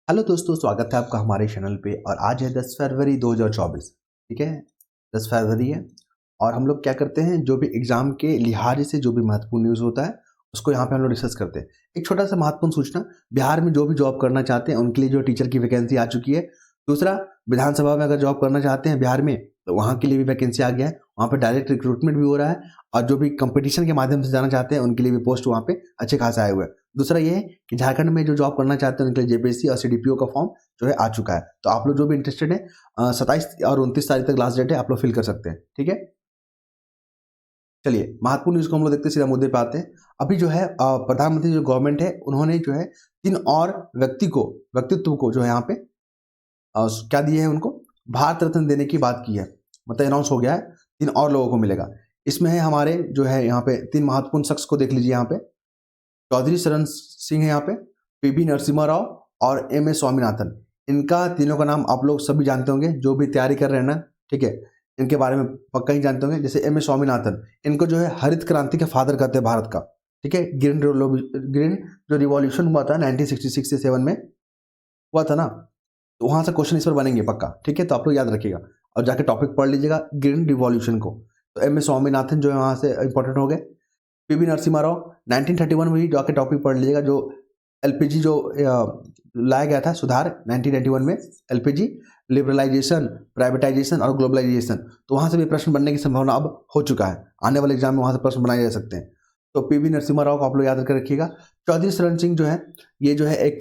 Hello दोस्तों, स्वागत है आपका हमारे चैनल पे। और आज है 10 फरवरी 2024। ठीक है, 10 फरवरी है। और हम लोग क्या करते हैं, जो भी एग्जाम के लिहाज से जो भी महत्वपूर्ण न्यूज़ होता है उसको यहाँ पे हम लोग डिस्कस करते हैं। एक छोटा सा महत्वपूर्ण सूचना, बिहार में जो भी जॉब करना चाहते हैं उनके लिए जो टीचर की वैकेंसी आ चुकी है। दूसरा, विधानसभा में अगर जॉब करना चाहते हैं बिहार में तो वहाँ के लिए भी वैकेंसी आ गया है। वहाँ पे डायरेक्ट रिक्रूटमेंट भी हो रहा है। और जो भी कंपटीशन के माध्यम से जाना चाहते हैं उनके लिए भी पोस्ट वहाँ पे अच्छे खासे आए हुए हैं। दूसरा ये है कि झारखंड में जो जॉब करना चाहते हैं उनके लिए जेपीएससी और सीडीपीओ का फॉर्म जो है आ चुका है। तो आप लोग जो भी इंटरेस्टेड है 27 और 29 तारीख तक लास्ट डेट है, आप लोग फिल कर सकते हैं। ठीक है, चलिए महत्वपूर्ण न्यूज़ को हम लोग देखते हैं, सीधा मुद्दे पे आते हैं। अभी जो है प्रधानमंत्री जो गवर्नमेंट है उन्होंने जो है 3 और व्यक्तित्व को जो है यहाँ पे क्या दिए हैं, उनको भारत रत्न देने की बात की है। मतलब अनाउंस हो गया है, 3 और लोगों को मिलेगा। इसमें है हमारे जो है यहाँ पे 3 महत्वपूर्ण शख्स को देख लीजिए। यहाँ पे चौधरी चरण सिंह है, यहाँ पे पीवी नरसिम्हा राव और एम एस स्वामीनाथन। इनका तीनों का नाम आप लोग सभी जानते होंगे, जो भी तैयारी कर रहे हैं ना। ठीक है, इनके बारे में पक्का ही जानते होंगे। जैसे एम एस स्वामीनाथन, इनको जो है हरित क्रांति के फादर कहते हैं भारत का। ठीक है, ग्रीन जो रिवॉल्यूशन हुआ था 1966 से 7 में हुआ था ना, तो वहां से क्वेश्चन इस पर बनेंगे पक्का। ठीक है, तो आप लोग याद रखिएगा और जाके टॉपिक पढ़ लीजिएगा ग्रीन रिवॉल्यूशन को। तो एम एस स्वामीनाथन जो है वहां से इंपॉर्टेंट हो गए। पीवी नरसिम्हा राव 1931 में ही जाके टॉपिक पढ़ लीजिएगा, जो एलपीजी जो लाया गया था सुधार 1991 में, एलपीजी लिबरलाइजेशन, प्राइवेटाइजेशन और ग्लोबलाइजेशन। तो वहां से भी प्रश्न बनने की संभावना अब हो चुका है। आने वाले एग्जाम में वहां से प्रश्न बनाए जा सकते हैं। तो पीवी नरसिम्हा राव को आप लोग याद कर रखिएगा। चौधरी चरण सिंह जो है, ये जो है एक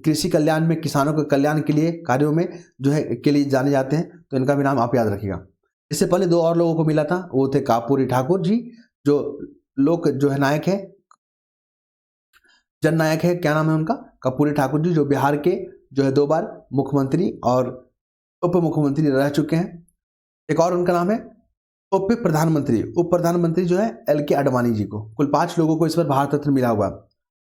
कृषि कल्याण में, किसानों के कल्याण के लिए कार्यों में जो है के लिए जाने जाते हैं। तो इनका भी नाम आप याद रखिएगा। इससे पहले 2 और लोगों को मिला था, वो थे कापूरी ठाकुर जी, जो लोक जो है नायक है, जननायक है, क्या नाम है उनका, कर्पूरी ठाकुर जी, जो बिहार के जो है 2 बार मुख्यमंत्री और उप मुख्यमंत्री रह चुके हैं। एक और उनका नाम है उप प्रधानमंत्री जो है एल के आडवाणी जी को। कुल 5 लोगों को इस पर भारत रत्न मिला हुआ है।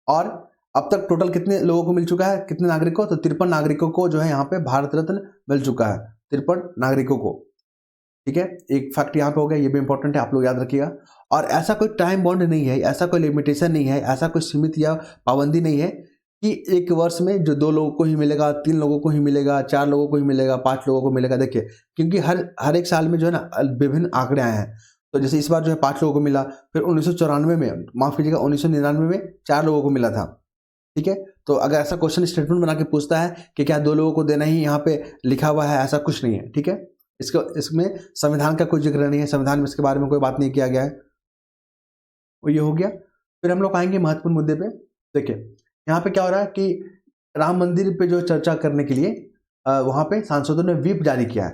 और अब तक टोटल कितने लोगों को मिल चुका है, कितने नागरिकों, तो 53 नागरिकों को जो है यहाँ पे भारत रत्न मिल चुका है। 53 नागरिकों को। ठीक है, एक फैक्ट यहाँ पे हो गया, ये भी इंपॉर्टेंट है, आप लोग याद रखिएगा। और ऐसा कोई टाइम बॉन्ड नहीं है, ऐसा कोई लिमिटेशन नहीं है, ऐसा कोई सीमित या पाबंदी नहीं है कि एक वर्ष में जो 2 लोगों को ही मिलेगा, 3 लोगों को ही मिलेगा, 4 लोगों को ही मिलेगा, 5 लोगों को मिलेगा। देखिए, क्योंकि हर एक साल में जो है ना विभिन्न आंकड़े आए हैं। तो जैसे इस बार जो है 5 लोगों को मिला, फिर 1994 में, माफ कीजिएगा 1999 में 4 लोगों को मिला था। ठीक है, तो अगर ऐसा क्वेश्चन स्टेटमेंट बना के पूछता है कि क्या 2 लोगों को देना ही यहाँ पे लिखा हुआ है, ऐसा कुछ नहीं है। ठीक है, इसमें संविधान का कोई जिक्र नहीं है, संविधान में इसके बारे में कोई बात नहीं किया गया है। वो ये हो गया। फिर हम लोग आएंगे महत्वपूर्ण मुद्दे पे। देखिए, यहाँ पे क्या हो रहा है कि राम मंदिर पे जो चर्चा करने के लिए वहाँ पे सांसदों ने व्हिप जारी किया है।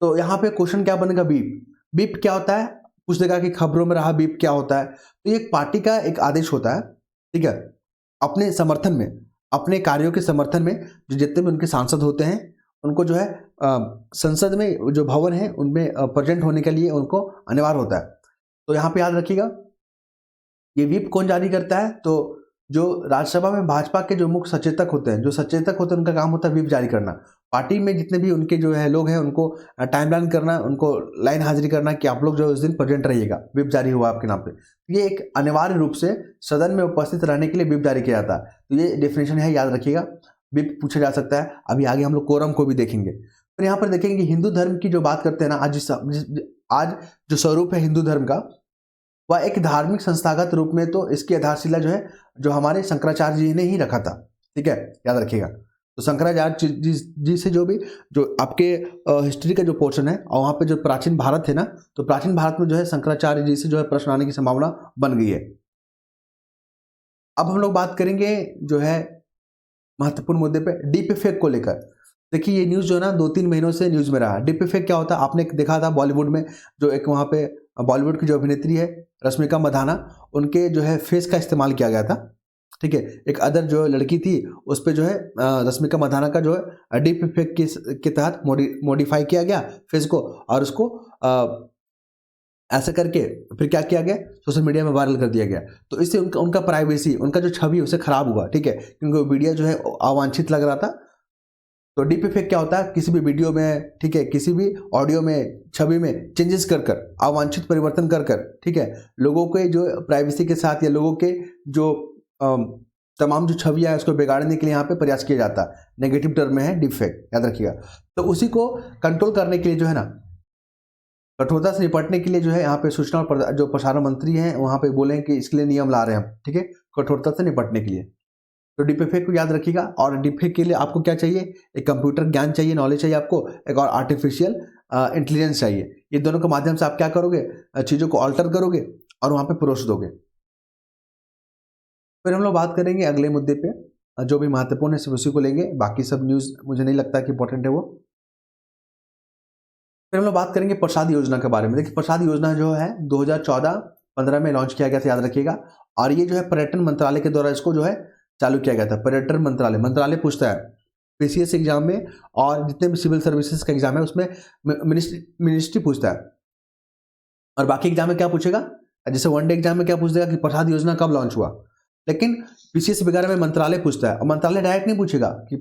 तो यहाँ पे क्वेश्चन क्या बनेगा, व्हिप क्या होता है, पूछ देगा कि खबरों में रहा व्हिप क्या होता है। तो ये एक पार्टी का एक आदेश होता है। ठीक है, अपने समर्थन में, अपने कार्यों के समर्थन में जो जितने भी उनके सांसद होते हैं उनको जो है संसद में जो भवन है उनमें प्रेजेंट होने के लिए उनको अनिवार्य होता है। तो यहाँ पे याद रखिएगा, ये व्हिप कौन जारी करता है, तो जो राज्यसभा में भाजपा के जो मुख्य सचेतक होते हैं, उनका काम होता है व्हिप जारी करना। पार्टी में जितने भी उनके जो है लोग हैं उनको टाइमलाइन करना, उनको लाइन हाजिरी करना कि आप लोग जो उस दिन प्रेजेंट रहिएगा, व्हिप जारी हुआ आपके नाम पे। ये एक अनिवार्य रूप से सदन में उपस्थित रहने के लिए व्हिप जारी किया जाता है। तो ये डेफिनेशन है, याद रखिएगा। व्हिप पूछा जा सकता है। अभी आगे हम लोग कोरम को भी देखेंगे। फिर यहाँ पर देखेंगे कि हिंदू धर्म की जो बात करते हैं ना, आज जो स्वरूप है हिंदू धर्म का, वह एक धार्मिक संस्थागत रूप में तो इसकी आधारशिला जो है, जो हमारे शंकराचार्य जी ने ही रखा था। ठीक है, याद रखिएगा। तो शंकराचार्य जी से जो भी जो आपके हिस्ट्री का जो पोर्शन है और वहाँ पे जो प्राचीन भारत है ना, तो प्राचीन भारत में जो है शंकराचार्य जी से जो है प्रश्न आने की संभावना बन गई है। अब हम लोग बात करेंगे जो है महत्वपूर्ण मुद्दे पे डीप फेक को लेकर। देखिए, ये न्यूज़ जो है ना 2-3 महीनों से न्यूज़ में रहा। डीप फेक क्या होता है, आपने देखा था बॉलीवुड में, जो एक वहाँ पे बॉलीवुड की जो अभिनेत्री है रश्मिका मंदाना, उनके जो है फेस का इस्तेमाल किया गया था। ठीक है, एक अदर जो लड़की थी उस पर जो है रश्मिका मंदाना का जो है डीप फेक के तहत मॉडिफाई किया गया फेस को, और उसको ऐसा करके फिर क्या किया गया, सोशल मीडिया में वायरल कर दिया गया। तो इससे उनका प्राइवेसी, उनका जो छवि उसे खराब हुआ। ठीक है, क्योंकि वो वीडियो जो है अवांछित लग रहा था। तो डीप फेक क्या होता है, किसी भी वीडियो में, ठीक है, किसी भी ऑडियो में, छवि में चेंजेस कर अवांछित परिवर्तन कर ठीक है, लोगों के जो प्राइवेसी के साथ या लोगों के जो तमाम जो छवियां है उसको बिगाड़ने के लिए यहाँ पे प्रयास किया जाता है। नेगेटिव टर्म में है डीप फेक, याद रखिएगा। तो उसी को कंट्रोल करने के लिए जो है ना, कठोरता से निपटने के लिए जो है यहाँ पे सूचना और जो प्रसारण मंत्री हैं वहाँ पे बोले कि इसके लिए नियम ला रहे हैं हम, ठीक है, कठोरता से निपटने के लिए। तो डीप फेक को याद रखिएगा। और डीप फेक के लिए आपको क्या चाहिए, एक कंप्यूटर ज्ञान चाहिए, नॉलेज चाहिए आपको, एक और आर्टिफिशियल इंटेलिजेंस चाहिए। ये दोनों के माध्यम से आप क्या करोगे, चीज़ों को ऑल्टर करोगे और वहाँ पे परोस दोगे। फिर हम लोग बात करेंगे अगले मुद्दे पे, जो भी महत्वपूर्ण है सिर्फ उसी को लेंगे, बाकी सब न्यूज़ मुझे नहीं लगता कि इंपॉर्टेंट है वो। फिर हम लोग बात करेंगे प्रसाद योजना के बारे में। देखिए प्रसाद योजना जो है 2014-15 में लॉन्च किया गया था, याद रखिएगा। और ये जो है पर्यटन मंत्रालय के द्वारा इसको जो है चालू किया गया था। पर्यटन मंत्रालय पूछता है पीसीएस एग्जाम में और जितने भी सिविल सर्विसेज का एग्जाम है उसमें मिनिस्ट्री पूछता है। और बाकी एग्जाम में क्या पूछेगा, जैसे वनडे एग्जाम में क्या पूछ देगा कि प्रसाद योजना कब लॉन्च हुआ, लेकिन पीसीएस वगैरह में मंत्रालय पूछता है। और मंत्रालय डायरेक्ट नहीं पूछेगा कि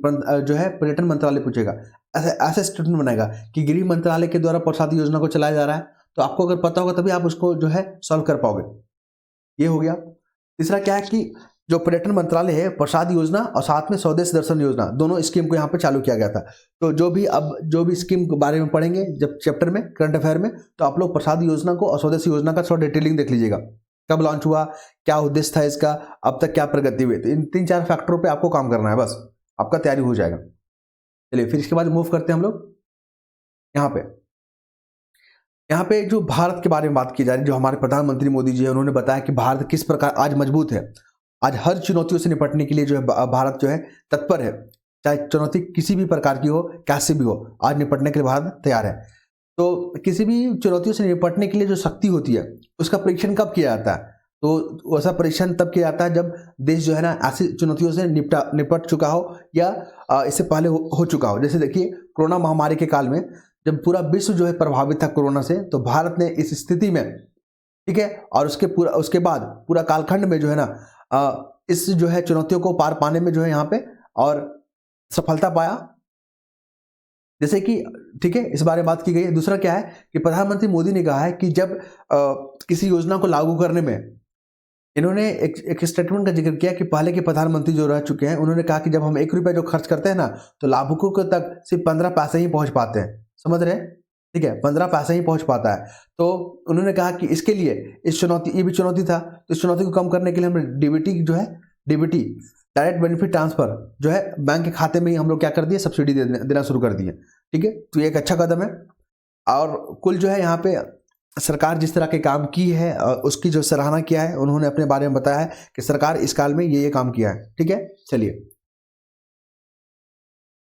जो है पर्यटन मंत्रालय पूछेगा। ऐसे स्टेटमेंट बनाएगा कि गृह मंत्रालय के द्वारा प्रसाद योजना को चलाया जा रहा है। तो आपको अगर पता होगा तभी आप उसको जो है सॉल्व कर पाओगे। ये हो गया। तीसरा क्या है कि जो पर्यटन मंत्रालय है, प्रसाद योजना और साथ में स्वदेश दर्शन योजना, दोनों स्कीम को यहाँ पे चालू किया गया था। तो जो भी स्कीम के बारे में पढ़ेंगे जब चैप्टर में करंट अफेयर में, तो आप लोग प्रसाद योजना को और स्वदेश योजना का थोड़ा डिटेलिंग देख लीजिएगा, कब लॉन्च हुआ, क्या उद्देश्य था इसका, अब तक क्या प्रगति हुई। तो इन 3-4 फैक्टरों पे आपको काम करना है, बस आपका तैयारी हो जाएगा। चलिए फिर इसके बाद मूव करते हैं हम लोग यहाँ पे जो भारत के बारे में बात की जा रही है। जो हमारे प्रधानमंत्री मोदी जी है उन्होंने बताया कि भारत किस प्रकार आज मजबूत है, आज हर चुनौतियों से निपटने के लिए जो है भारत जो है तत्पर है। चाहे चुनौती किसी भी प्रकार की हो, कैसे भी हो, आज निपटने के लिए भारत तैयार है। तो किसी भी चुनौतियों से निपटने के लिए जो शक्ति होती है उसका परीक्षण कब किया जाता है, तो वैसा परीक्षण तब किया जाता है जब देश जो है ना ऐसी चुनौतियों से निपट चुका हो या इससे पहले हो चुका हो। जैसे देखिए कोरोना महामारी के काल में जब पूरा विश्व जो है प्रभावित था कोरोना से, तो भारत ने इस स्थिति में, ठीक है, और उसके बाद पूरा कालखंड में जो है ना इस जो है चुनौतियों को पार पाने में जो है यहाँ पे और सफलता पाया, जैसे कि, ठीक है, इस बारे में बात की गई है। दूसरा क्या है कि प्रधानमंत्री मोदी ने कहा है कि जब किसी योजना को लागू करने में इन्होंने एक स्टेटमेंट का जिक्र किया कि पहले के प्रधानमंत्री जो रह चुके हैं उन्होंने कहा कि जब हम 1 रुपया जो खर्च करते हैं ना, तो लाभुकों को तक सिर्फ 15 पैसे ही पहुंच पाते हैं। समझ रहे हैं, ठीक है, 15 पैसे ही पहुंच पाता है। तो उन्होंने कहा कि इसके लिए ये भी चुनौती था, तो इस चुनौती को कम करने के लिए हमने डीबीटी डायरेक्ट बेनिफिट ट्रांसफर जो है बैंक के खाते में ही हम लोग क्या कर दिए, सब्सिडी देना शुरू कर दिए। ठीक है, तो ये एक अच्छा कदम है। और कुल जो है यहाँ पे सरकार जिस तरह के काम की है उसकी जो सराहना किया है, उन्होंने अपने बारे में बताया है कि सरकार इस काल में ये काम किया है। ठीक है, चलिए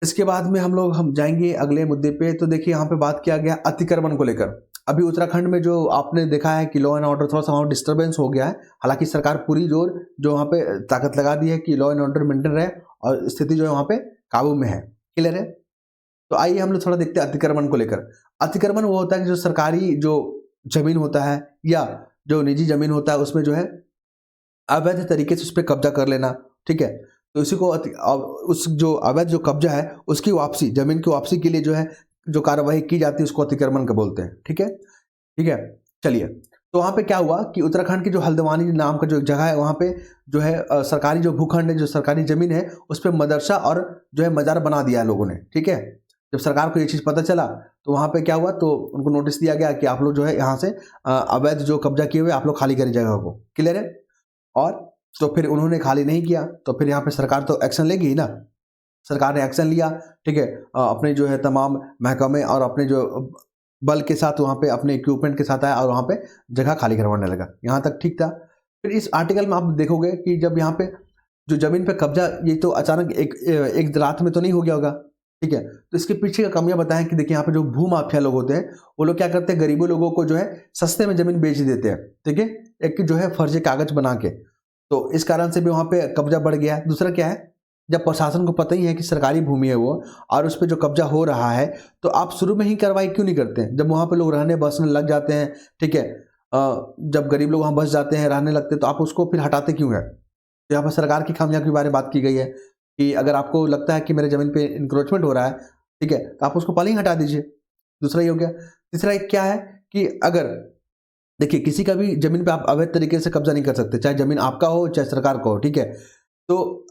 इसके बाद में हम जाएंगे अगले मुद्दे पे। तो देखिए यहाँ पे बात किया गया अतिक्रमण को लेकर। अभी उत्तराखंड में जो आपने देखा है कि लॉ एंड ऑर्डर थोड़ा सा वहाँ डिस्टर्बेंस हो गया है। हालांकि सरकार पूरी जोर जो वहाँ पे ताकत लगा दी है कि लॉ एंड ऑर्डर मेंटेन रहे और स्थिति जो है वहाँ पे काबू में है। क्लियर है? तो आइए हम लोग थोड़ा देखते हैं अतिक्रमण को लेकर। अतिक्रमण वो होता है कि जो सरकारी जो जमीन होता है या जो निजी जमीन होता है उसमें जो है अवैध तरीके से उस पर कब्जा कर लेना। ठीक है, तो इसी को उस जो अवैध जो कब्जा है उसकी वापसी, जमीन की वापसी के लिए जो है जो कार्यवाही की जाती है उसको अतिक्रमण का बोलते हैं। ठीक है, ठीक है, चलिए तो वहाँ पे क्या हुआ कि उत्तराखंड की जो हल्द्वानी नाम का जो जगह है वहाँ पे जो है सरकारी जो भूखंड है, जो सरकारी जमीन है उस पर मदरसा और जो है मजार बना दिया है लोगों ने। ठीक है, जब सरकार को ये चीज़ पता चला तो वहाँ पे क्या हुआ, तो उनको नोटिस दिया गया कि आप लोग जो है यहाँ से अवैध जो कब्जा किए हुए आप लोग खाली करें जगह को। क्लियर है? और तो फिर उन्होंने खाली नहीं किया तो फिर यहाँ पे सरकार तो एक्शन लेगी ही ना। सरकार ने एक्शन लिया। ठीक है, अपने जो है तमाम महकमे और अपने जो बल के साथ वहाँ पे अपने इक्विपमेंट के साथ आया और वहाँ पे जगह खाली करवाने लगा। यहाँ तक ठीक था। फिर इस आर्टिकल में आप देखोगे कि जब यहाँ पे जो जमीन पे कब्जा, ये तो अचानक एक रात में तो नहीं हो गया होगा। ठीक है, तो इसके पीछे का कमियां बताएं कि देखिए यहाँ पे जो भू माफिया लोग होते हैं वो लोग क्या करते हैं, गरीबों लोगों को जो है सस्ते में जमीन बेच देते हैं। ठीक है, एक जो है फर्जी कागज बना के, तो इस कारण से भी वहाँ पे कब्जा बढ़ गया है। दूसरा क्या है, जब प्रशासन को पता ही है कि सरकारी भूमि है वो और उस पर जो कब्जा हो रहा है, तो आप शुरू में ही कार्रवाई क्यों नहीं करते हैं? जब वहाँ पे लोग रहने बसने लग जाते हैं, ठीक है, जब गरीब लोग वहाँ बस जाते हैं, रहने लगते हैं, तो आप उसको फिर हटाते क्यों है? तो यहाँ पर सरकार की खामियां के बारे में बात की गई है कि अगर आपको लगता है कि मेरे जमीन पे इंक्रोचमेंट हो रहा है, ठीक है, तो आप उसको पहले ही हटा दीजिए। दूसरा ये हो गया। तीसरा एक क्या है कि अगर देखिए किसी का भी जमीन पे आप अवैध तरीके से कब्जा नहीं कर सकते, चाहे जमीन आपका हो चाहे सरकार का हो। ठीक है, तो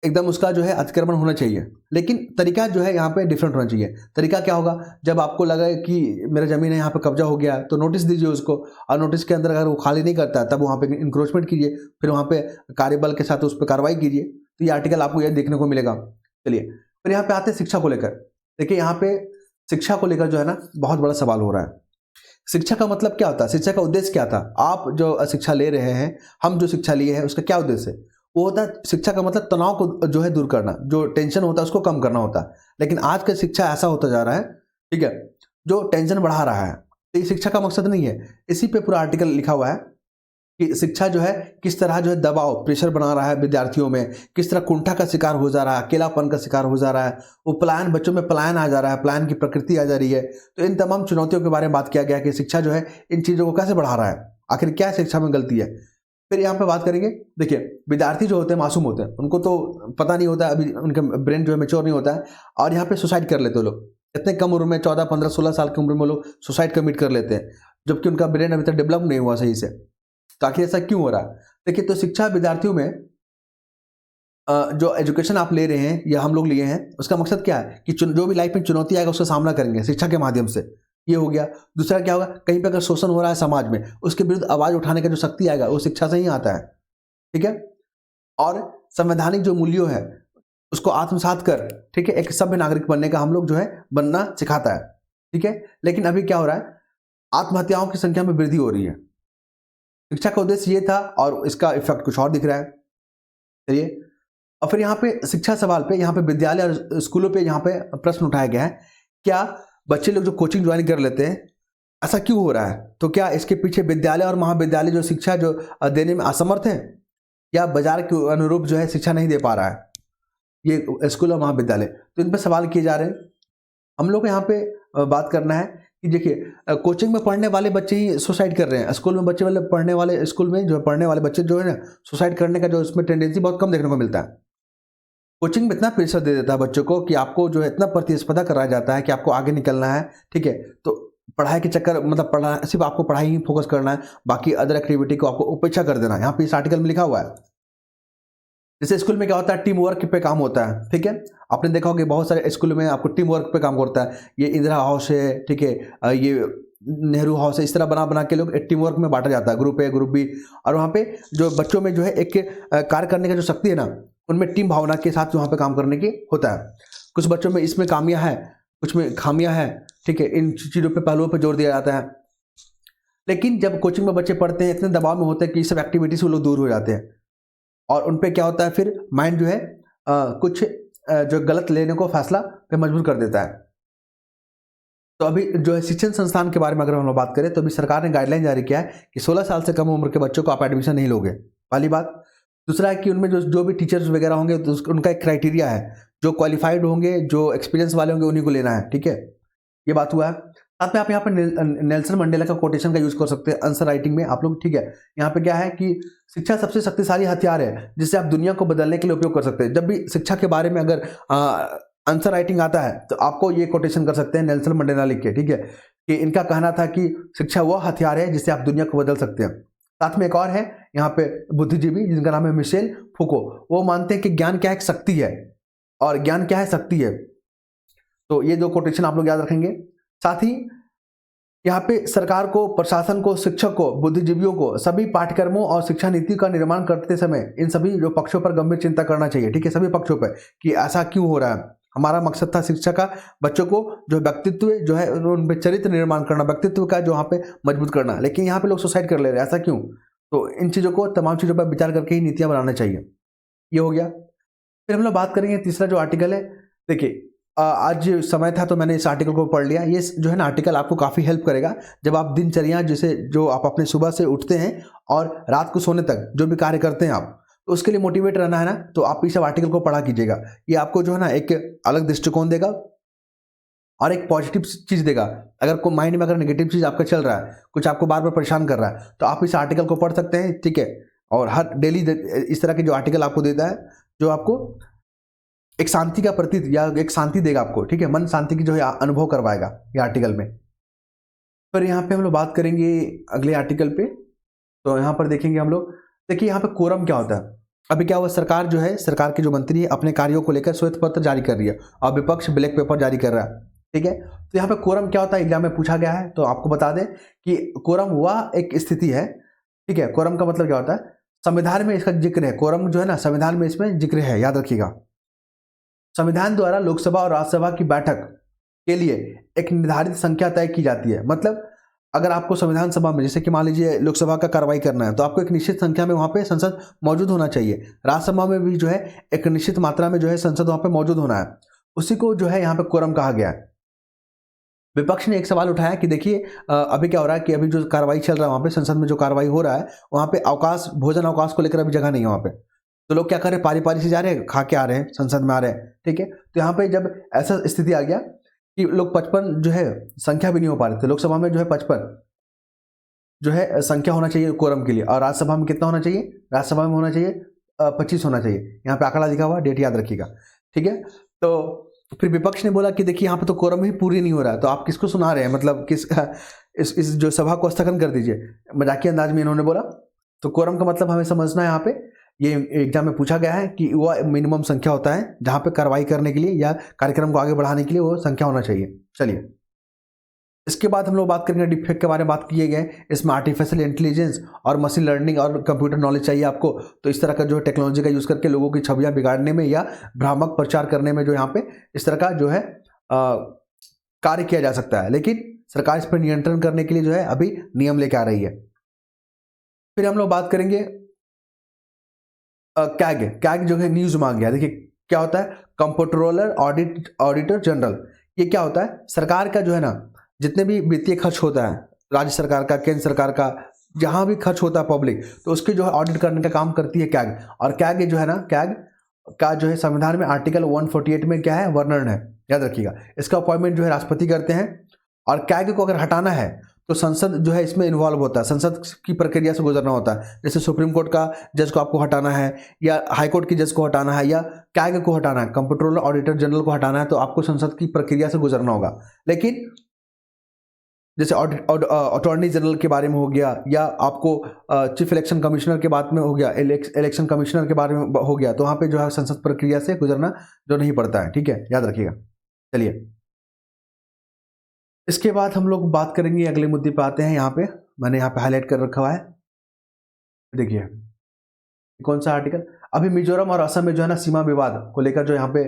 एकदम उसका जो है अतिक्रमण होना चाहिए, लेकिन तरीका जो है यहाँ पे डिफरेंट होना चाहिए। तरीका क्या होगा, जब आपको लगा कि मेरा ज़मीन है यहाँ पे कब्जा हो गया तो नोटिस दीजिए उसको, और नोटिस के अंदर अगर वो खाली नहीं करता तब वहाँ पे इंक्रोचमेंट कीजिए, फिर वहाँ पे कार्यबल के साथ उस पर कार्रवाई कीजिए। तो ये आर्टिकल आपको ये देखने को मिलेगा। चलिए फिर यहाँ पे आते हैं शिक्षा को लेकर। देखिए यहाँ पे शिक्षा को लेकर जो है ना बहुत बड़ा सवाल हो रहा है। शिक्षा का मतलब क्या होता है, शिक्षा का उद्देश्य क्या था? आप जो शिक्षा ले रहे हैं, हम जो शिक्षा लिए हैं, उसका क्या उद्देश्य है? वो होता है, शिक्षा का मतलब तनाव को जो है दूर करना, जो टेंशन होता है उसको कम करना होता है। लेकिन आज का शिक्षा ऐसा होता जा रहा है, ठीक है, जो टेंशन बढ़ा रहा है। तो ये शिक्षा का मकसद नहीं है। इसी पे पूरा आर्टिकल लिखा हुआ है कि शिक्षा जो है किस तरह जो है दबाव, प्रेशर बना रहा है विद्यार्थियों में, किस तरह कुंठा का शिकार हो जा रहा है, अकेलापन का शिकार हो जा रहा है, वो पलायन, बच्चों में पलायन आ जा रहा है, पलायन की प्रकृति आ जा रही है। तो इन तमाम चुनौतियों के बारे में बात किया गया कि शिक्षा जो है इन चीज़ों को कैसे बढ़ा रहा है, आखिर क्या शिक्षा में गलती है। फिर यहाँ पे बात करेंगे। देखिए विद्यार्थी जो होते हैं मासूम होते हैं, उनको तो पता नहीं होता, अभी उनका ब्रेन जो है मैच्योर नहीं होता है, और यहाँ पे सुसाइड कर लेते हैं लोग। इतने कम उम्र में 14, 15, 16 साल की उम्र में लोग सुसाइड कमिट कर लेते हैं, जबकि उनका ब्रेन अभी तक डेवलप नहीं हुआ सही से। तो आखिर ऐसा क्यों हो रहा है? देखिए, तो शिक्षा विद्यार्थियों में जो एजुकेशन आप ले रहे हैं या हम लोग लिए हैं, उसका मकसद क्या है कि जो भी लाइफ में चुनौती आएगा उसका सामना करेंगे शिक्षा के माध्यम से। ये हो गया। दूसरा क्या होगा, कहीं पे अगर शोषण हो रहा है समाज में, उसके विरुद्ध आवाज उठाने का जो शक्ति आएगा वो शिक्षा से ही आता है, ठीक है। और संवैधानिक जो मूल्यों है उसको आत्मसात कर, ठीक है, एक सभ्य नागरिक बनने का हम लोग जो है बनना सिखाता है, ठीक है। लेकिन अभी क्या हो रहा है, आत्महत्याओं की संख्या में वृद्धि हो रही है। शिक्षा का उद्देश्य ये था और इसका इफेक्ट कुछ और दिख रहा है। चलिए, और फिर यहाँ पे शिक्षा सवाल पे, यहाँ पे विद्यालय और स्कूलों पे यहाँ पे प्रश्न उठाया गया है, क्या बच्चे लोग जो कोचिंग ज्वाइन कर लेते हैं, ऐसा क्यों हो रहा है? तो क्या इसके पीछे विद्यालय और महाविद्यालय जो शिक्षा जो देने में असमर्थ है, या बाजार के अनुरूप जो है शिक्षा नहीं दे पा रहा है ये स्कूल और महाविद्यालय? तो इन पर सवाल किए जा रहे हैं। हम लोग यहाँ पे बात करना है कि देखिए, कोचिंग में पढ़ने वाले बच्चे ही सुसाइड कर रहे हैं। स्कूल में बच्चे वाले पढ़ने वाले, स्कूल में जो पढ़ने वाले बच्चे जो है ना, सुसाइड करने का जो इसमें टेंडेंसी बहुत कम देखने को मिलता है। कोचिंग में इतना प्रेशर दे देता है बच्चों को कि आपको जो है इतना प्रतिस्पर्धा कराया जाता है कि आपको आगे निकलना है, ठीक है। तो पढ़ाई के चक्कर, मतलब पढ़ना, सिर्फ आपको पढ़ाई ही फोकस करना है, बाकी अदर एक्टिविटी को आपको उपेक्षा कर देना है। यहाँ पे इस आर्टिकल में लिखा हुआ है। जैसे स्कूल में क्या होता है, टीम वर्क पे काम होता है, ठीक है। आपने देखा होगा बहुत सारे स्कूल में आपको टीम वर्क पे काम करता है। ये इंदिरा हाउस है, ठीक है, ये नेहरू हाउस है, इस तरह बना बना के लोग एक टीम वर्क में बांटा जाता है, ग्रुप ए, ग्रुप बी। और वहाँ पे जो बच्चों में जो है एक कार्य करने का जो शक्ति है ना, उनमें टीम भावना के साथ वहाँ पे काम करने की होता है। कुछ बच्चों में इसमें कामियाँ हैं, कुछ में खामियाँ हैं, ठीक है। इन चीज़ों पे, पहलुओं पे जोर दिया जाता है। लेकिन जब कोचिंग में बच्चे पढ़ते हैं, इतने दबाव में होते हैं कि इस सब एक्टिविटी से वो लोग दूर हो जाते हैं, और उन पे क्या होता है, फिर माइंड जो है कुछ जो गलत लेने को फैसला पे मजबूर कर देता है। तो अभी जो है शिक्षण संस्थान के बारे में अगर हम लोग बात करें, तो अभी सरकार ने गाइडलाइन जारी किया है कि 16 साल से कम उम्र के बच्चों को आप एडमिशन नहीं लोगे, पहली बात। दूसरा है कि उनमें जो भी टीचर्स वगैरह होंगे तो उनका एक क्राइटेरिया है, जो क्वालिफाइड होंगे, जो एक्सपीरियंस वाले होंगे, उन्हीं को लेना है, ठीक है। ये बात हुआ है। साथ में आप यहाँ पर नेल्सन मंडेला का कोटेशन का यूज कर सकते हैं आंसर राइटिंग में आप लोग, ठीक है। यहाँ पे क्या है कि शिक्षा सबसे शक्तिशाली हथियार है जिससे आप दुनिया को बदलने के लिए उपयोग कर सकते हैं। जब भी शिक्षा के बारे में अगर आंसर राइटिंग आता है तो आपको ये कोटेशन कर सकते हैं नेल्सन मंडेला लिख के, ठीक है, कि इनका कहना था कि शिक्षा वह हथियार है जिससे आप दुनिया को बदल सकते हैं। साथ में एक और है यहाँ पे बुद्धिजीवी जिनका नाम है मिशेल फुको। वो मानते हैं कि ज्ञान क्या है, एक शक्ति है, और ज्ञान क्या है, शक्ति है। तो ये दो कोटेशन आप लोग याद रखेंगे। साथ ही यहाँ पे सरकार को, प्रशासन को, शिक्षक को, बुद्धिजीवियों को सभी पाठ्यक्रमों और शिक्षा नीति का निर्माण करते समय इन सभी जो पक्षों पर गंभीर चिंता करना चाहिए, ठीक है, सभी पक्षों पर, कि ऐसा क्यों हो रहा है। हमारा मकसद था शिक्षा का बच्चों को जो व्यक्तित्व जो है उन पे चरित्र निर्माण करना, व्यक्तित्व का जो यहाँ पे मजबूत करना। लेकिन यहाँ पे लोग सुसाइड कर ले रहे हैं, ऐसा क्यों? तो इन चीज़ों को, तमाम चीज़ों पर विचार करके ही नीतियाँ बनाना चाहिए। ये हो गया। फिर हम लोग बात करेंगे तीसरा जो आर्टिकल है। देखिए, आज समय था तो मैंने इस आर्टिकल को पढ़ लिया। ये जो है ना आर्टिकल आपको काफ़ी हेल्प करेगा जब आप दिनचर्या, जैसे जो आप अपने सुबह से उठते हैं और रात को सोने तक जो भी कार्य करते हैं आप, तो उसके लिए मोटिवेट रहना है ना, तो आप इस आर्टिकल को पढ़ा कीजिएगा। ये आपको जो है ना एक अलग दृष्टिकोण देगा और एक पॉजिटिव चीज़ देगा। अगर कोई माइंड में अगर नेगेटिव चीज़ आपका चल रहा है, कुछ आपको बार बार परेशान कर रहा है, तो आप इस आर्टिकल को पढ़ सकते हैं, ठीक है। और हर डेली इस तरह के जो आर्टिकल आपको देता है, जो आपको एक शांति का प्रतीत या एक शांति देगा आपको, ठीक है, मन शांति की जो है अनुभव करवाएगा ये आर्टिकल में। फिर यहाँ पे हम लोग बात करेंगे अगले आर्टिकल पे। तो यहाँ पर देखेंगे हम लोग, देखिए यहाँ पे कोरम क्या होता है। अभी क्या हुआ, सरकार जो है, सरकार के जो मंत्री है अपने कार्यों को लेकर श्वेत पत्र जारी कर रही है और विपक्ष ब्लैक पेपर जारी कर रहा है। ठीक है, तो यहाँ पे कोरम क्या होता है एग्जाम में पूछा गया है, तो आपको बता दें कि कोरम वह एक स्थिति है, ठीक है, कोरम का मतलब क्या होता है, संविधान में इसका जिक्र है, कोरम जो है ना संविधान में इसमें जिक्र है, याद रखिएगा। संविधान द्वारा लोकसभा और राज्यसभा की बैठक के लिए एक निर्धारित संख्या तय की जाती है। मतलब अगर आपको संविधान सभा में, जैसे कि मान लीजिए लोकसभा का कार्रवाई करना है, तो आपको एक निश्चित संख्या में वहां पे संसद मौजूद होना चाहिए। राज्यसभा में भी जो है एक निश्चित मात्रा में जो है संसद वहां पे मौजूद होना है, उसी को जो है यहाँ पे कोरम कहा गया है। विपक्ष ने एक सवाल उठाया कि देखिए अभी क्या हो रहा है कि अभी जो कार्रवाई चल रहा है वहां पे, संसद में जो कार्रवाई हो रहा है वहां पे अवकाश, भोजन अवकाश को लेकर अभी जगह नहीं है वहां पे, तो लोग क्या कर रहे हैं, पारी पारी से जा रहे हैं, खा के आ रहे हैं, संसद में आ रहे हैं। ठीक है, तो यहाँ पे जब ऐसा स्थिति आ गया कि लोग 55 जो है संख्या भी नहीं हो पा रहे थे, लोकसभा में जो है 55 जो है संख्या होना चाहिए कोरम के लिए, और राज्यसभा में कितना होना चाहिए, राज्यसभा में होना चाहिए 25 होना चाहिए। यहाँ पे आंकड़ा लिखा हुआ, डेट याद रखिएगा। ठीक है, तो फिर विपक्ष ने बोला कि देखिए यहाँ पे तो कोरम ही पूरी नहीं हो रहा है, तो आप किसको सुना रहे हैं, मतलब किस इस जो सभा को स्थगन कर दीजिए, मजाकिया अंदाज में इन्होंने बोला। तो कोरम का मतलब हमें समझना है, यहाँ पे ये एग्जाम में पूछा गया है कि वह मिनिमम संख्या होता है जहाँ पे कार्रवाई करने के लिए या कार्यक्रम को आगे बढ़ाने के लिए वो संख्या होना चाहिए। चलिए, इसके बाद हम लोग बात करेंगे डिफेक्ट के बारे में, बात किए गए। इसमें आर्टिफिशियल इंटेलिजेंस और मशीन लर्निंग और कंप्यूटर नॉलेज चाहिए आपको, तो इस तरह का जो है टेक्नोलॉजी का यूज़ करके लोगों की छवियां बिगाड़ने में या भ्रामक प्रचार करने में जो यहाँ पे इस तरह का जो है कार्य किया जा सकता है, लेकिन सरकार इस पर नियंत्रण करने के लिए जो है अभी नियम लेके आ रही है। फिर हम लोग बात करेंगे कैग जो है न्यूज मांग गया। देखिए क्या होता है, कंट्रोलर ऑडिटर जनरल, ये क्या होता है, सरकार का जो है ना जितने भी वित्तीय खर्च होता है, राज्य सरकार का, केंद्र सरकार का, जहां भी खर्च होता है पब्लिक, तो उसके जो है ऑडिट करने का काम करती है कैग। और कैग जो है ना, कैग का जो है संविधान में आर्टिकल 148 में क्या है, वर्णन है, याद रखिएगा। इसका अपॉइंटमेंट जो है राष्ट्रपति करते हैं, और कैग को अगर हटाना है तो संसद जो है इसमें इन्वॉल्व होता है, संसद की प्रक्रिया से गुजरना होता है। जैसे सुप्रीम कोर्ट का जज को आपको हटाना है, या हाई कोर्ट की जज को हटाना है, या कैग को हटाना है, कंट्रोलर ऑडिटर जनरल को हटाना है, तो आपको संसद की प्रक्रिया से गुजरना होगा। लेकिन जैसे अटॉर्नी जनरल के बारे में हो गया, या आपको चीफ इलेक्शन कमिश्नर के बारे में हो गया, इलेक्शन कमिश्नर के बारे में हो गया, तो वहाँ पे जो है संसद प्रक्रिया से गुजरना जो नहीं पड़ता है। ठीक है, याद रखिएगा। चलिए, इसके बाद हम लोग बात करेंगे, अगले मुद्दे पे आते हैं। यहाँ पे मैंने यहाँ पे हाईलाइट कर रखा हुआ है, देखिए कौन सा आर्टिकल। अभी मिजोरम और असम में जो है ना सीमा विवाद को लेकर जो यहाँ पे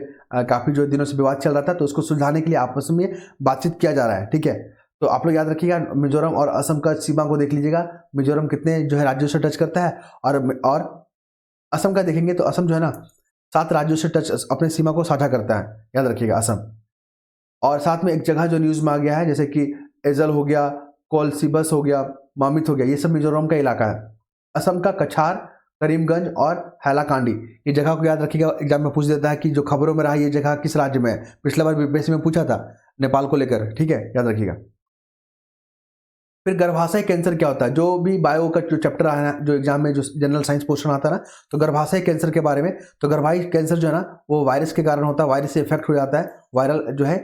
काफी जो दिनों से विवाद चल रहा था, तो उसको सुलझाने के लिए आपस में बातचीत किया जा रहा है। ठीक है, तो आप लोग याद रखिएगा, मिजोरम और असम का सीमा को देख लीजिएगा, मिजोरम कितने जो है राज्यों से टच करता है, और असम का देखेंगे तो असम जो है ना 7 राज्यों से टच अपने सीमा को साझा करता है, याद रखिएगा असम। और साथ में एक जगह जो न्यूज में आ गया है, जैसे कि एजल हो गया, कोलसीबस हो गया, मामित हो गया, ये सब मिजोरम का इलाका है। असम का कछार, करीमगंज और हैलाकांडी, ये जगह को याद रखिएगा, एग्जाम में पूछ देता है कि जो खबरों में रहा ये जगह किस राज्य में है। पिछला बार बीपीएससी में पूछा था नेपाल को लेकर। ठीक है, याद रखिएगा। फिर गर्भाशय कैंसर क्या होता है, जो भी बायो का जो चैप्टर आया है, जो एग्जाम में जो जनरल साइंस पोर्शन आता है ना, तो गर्भाशय कैंसर के बारे में, तो गर्भाशय कैंसर जो है ना वो वायरस के कारण होता है, वायरस से इफेक्ट हो जाता है, वायरल जो है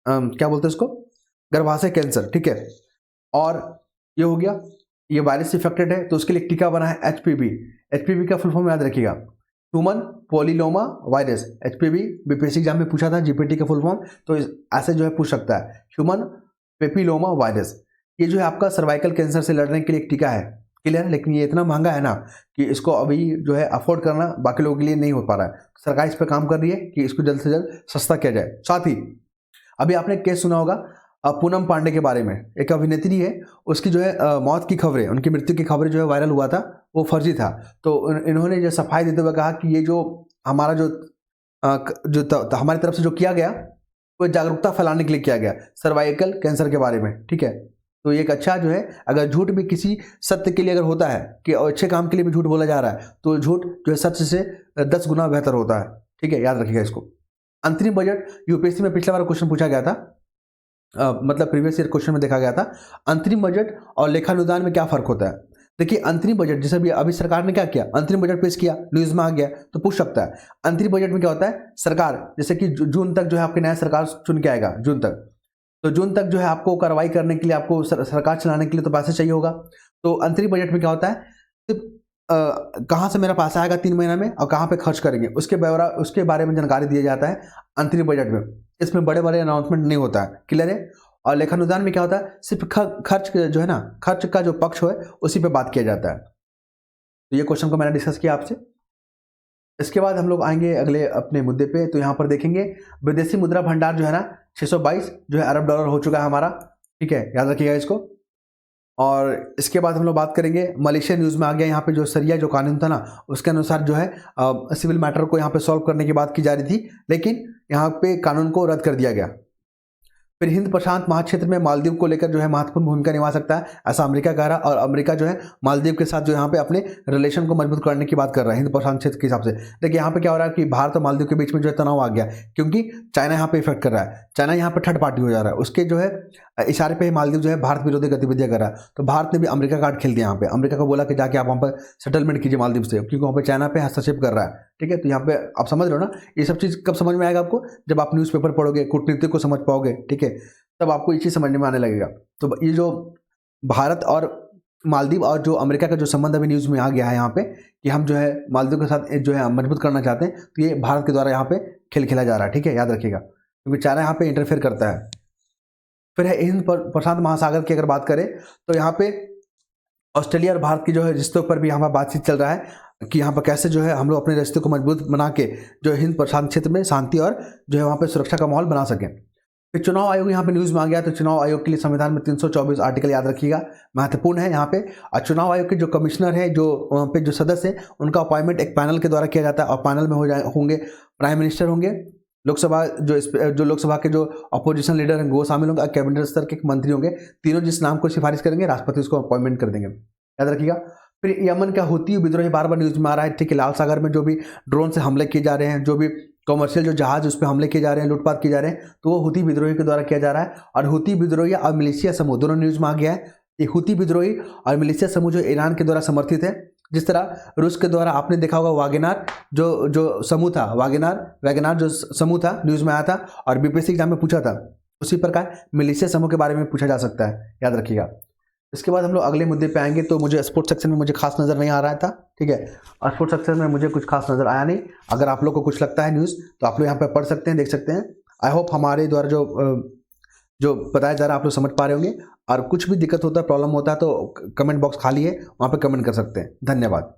क्या बोलते हैं उसको, गर्भाशय कैंसर। ठीक है, और ये हो गया, ये वायरस से इफेक्टेड है, तो उसके लिए टीका बना है एचपीवी। एचपीवी का फुल फॉर्म याद रखिएगा, human papilloma virus. HPV BPSC exam में पूछा था, जीपीटी का फुल फॉर्म, तो ऐसे जो है पूछ सकता है, ह्यूमन पेपिलोमा वायरस। ये जो है आपका सर्वाइकल कैंसर से लड़ने के लिए एक टीका है, क्लियर है। लेकिन ये इतना महंगा है ना कि इसको अभी जो है अफोर्ड करना बाकी लोगों के लिए नहीं हो पा रहा है। सरकार इस पर काम कर रही है कि इसको जल्द से जल्द सस्ता किया जाए। साथ ही अभी आपने केस सुना होगा पूनम पांडे के बारे में, एक अभिनेत्री है, उसकी जो है मौत की खबरें, उनकी मृत्यु की खबरें जो है वायरल हुआ था, वो फर्जी था। तो इन्होंने जो सफाई देते हुए कहा कि ये जो हमारा जो हमारी तरफ से जो किया गया वो जागरूकता फैलाने के लिए किया गया सर्वाइकल कैंसर के बारे में। ठीक है, तो एक अच्छा जो है, अगर झूठ भी किसी सत्य के लिए अगर होता है कि अच्छे काम के लिए भी झूठ बोला जा रहा है, तो झूठ जो है सत्य से 10 गुना बेहतर होता है। ठीक है, याद रखिएगा इसको। अंतरिम बजट, यूपीएससी में पिछला बार क्वेश्चन पूछा गया था, मतलब प्रीवियस ईयर क्वेश्चन में देखा गया था, अंतरिम बजट और लेखानुदान में क्या फर्क होता है। देखिए अंतरिम बजट, जैसे अभी सरकार ने क्या किया, अंतरिम बजट पेश किया, न्यूज में आ गया, तो पूछ सकता है अंतरिम बजट में क्या होता है। सरकार जैसे कि जून तक जो है आपकी नया सरकार चुन के आएगा, जून तक, तो जून तक जो है आपको कार्रवाई करने के लिए, आपको सरकार चलाने के लिए तो पैसे चाहिए होगा। तो अंतरिम बजट में क्या होता है, सिर्फ कहाँ से मेरा पैसा आएगा 3 महीना में और कहाँ पे खर्च करेंगे उसके बारे में जानकारी दिया जाता है अंतरिम बजट में। इसमें बड़े बड़े अनाउंसमेंट नहीं होता है, क्लियर है। और लेखानुदान में क्या होता है, सिर्फ खर्च जो है ना, खर्च का जो पक्ष है उसी पे बात किया जाता है। तो ये क्वेश्चन को मैंने डिस्कस किया आपसे। इसके बाद हम लोग आएंगे अगले अपने मुद्दे पे। तो यहाँ पर देखेंगे विदेशी मुद्रा भंडार जो है ना 622 जो है अरब डॉलर हो चुका है हमारा, ठीक है, याद रखिएगा इसको। और इसके बाद हम लोग बात करेंगे मलेशिया न्यूज़ में आ गया, यहाँ पे जो सरिया जो कानून था ना उसके अनुसार जो है सिविल मैटर को यहाँ पे सॉल्व करने की बात की जा रही थी, लेकिन यहाँ पे कानून को रद्द कर दिया गया। फिर हिंद प्रशांत महाक्षेत्र में मालदीव को लेकर जो है महत्वपूर्ण भूमिका निभा सकता है, ऐसा अमेरिका कह रहा है। और अमेरिका जो है मालदीव के साथ जो यहाँ पे अपने रिलेशन को मजबूत करने की बात कर रहा है हिंद प्रशांत क्षेत्र के हिसाब से। देखिए यहाँ पे क्या हो रहा है कि भारत और मालदीव के बीच में जो है तनाव आ गया, क्योंकि चाइना यहाँ पे इफेक्ट कर रहा है, चाइना यहाँ पे थर्ड पार्टी हो जा रहा है, उसके जो है इशारे पे मालदीव जो है भारत विरोधी गतिविधियां कर रहा है। तो भारत ने भी अमेरिका कार्ड खेल दिया यहाँ पे, अमेरिका को बोला कि जाके आप वहाँ पर सेटलमेंट कीजिए मालदीव से, क्योंकि वहाँ पे चाइना पे हस्तक्षेप कर रहा है, ठीक है। तो यहाँ पे आप समझ रहे हो ना, ये सब चीज़ कब समझ में आएगा आपको, जब आप न्यूज़पेपर पढ़ोगे, कूटनीति को समझ पाओगे, ठीक है, तब आपको ये चीज़ समझने में आने लगेगा। तो ये जो भारत और मालदीव और जो अमेरिका का जो संबंध अभी न्यूज़ में आ गया है यहाँ पे कि हम जो है मालदीव के साथ जो है मजबूत करना चाहते हैं, तो ये भारत के द्वारा यहाँ पे खेल खेला जा रहा है, ठीक है, याद रखिएगा, क्योंकि चाइना यहाँ पे इंटरफेयर करता है। फिर है हिंद प्रशांत महासागर की अगर बात करें तो यहाँ पे ऑस्ट्रेलिया और भारत की जो है रिश्तों पर भी यहाँ पर बातचीत चल रहा है कि यहाँ पर कैसे जो है हम लोग अपने रिश्ते को मजबूत बना के जो हिंद प्रशांत क्षेत्र में शांति और जो है वहाँ पे सुरक्षा का माहौल बना सकें। फिर चुनाव आयोग यहाँ पे न्यूज़ में आ गया, तो चुनाव आयोग के लिए संविधान में 324 आर्टिकल याद रखिएगा, महत्वपूर्ण है यहाँ पे। और चुनाव आयोग के जो कमिश्नर है, जो वहाँ पे जो सदस्य है, उनका अपॉइंटमेंट एक पैनल के द्वारा किया जाता है, और पैनल में होंगे प्राइम मिनिस्टर होंगे, लोकसभा जो लोकसभा के जो अपोजिशन लीडर हैं वो शामिल होंगे, कैबिनेट स्तर के मंत्री होंगे, तीनों जिस नाम को सिफारिश करेंगे राष्ट्रपति उसको अपॉइंटमेंट कर देंगे, याद रखिएगा। फिर यमन का हूती विद्रोही बार बार न्यूज़ में आ रहा है, ठीक है, लाल सागर में जो भी ड्रोन से हमले किए जा रहे हैं, जो भी कमर्शियल जो जहाज उस पर हमले किए जा रहे हैं, लूटपाट किए जा रहे हैं, तो वो हूती विद्रोही के द्वारा किया जा रहा है। और हूती विद्रोही और मिलिशिया समूह दोनों न्यूज़ में आ गया है। ये हूती विद्रोही और मिलिशिया समूह जो ईरान के द्वारा समर्थित है, जिस तरह रूस के द्वारा आपने देखा होगा वागेनार जो समूह था, वैगनार जो समूह था न्यूज़ में आया था और बीपीएससी एग्जाम में पूछा था, उसी प्रकार मिलिशिया समूह के बारे में पूछा जा सकता है, याद रखिएगा। इसके बाद हम लोग अगले मुद्दे पे आएंगे। तो मुझे स्पोर्ट्स सेक्शन में मुझे खास नज़र नहीं आ रहा था, ठीक है, और स्पोर्ट्स सेक्शन में मुझे कुछ खास नज़र आया नहीं। अगर आप लोग को कुछ लगता है न्यूज़ तो आप लोग यहाँ पे पढ़ सकते हैं, देख सकते हैं। आई होप हमारे द्वारा जो बताया जा रहा है आप लोग समझ पा रहे होंगे। और कुछ भी दिक्कत होता है, प्रॉब्लम होता है तो कमेंट बॉक्स खाली है, वहाँ पर कमेंट कर सकते हैं। धन्यवाद।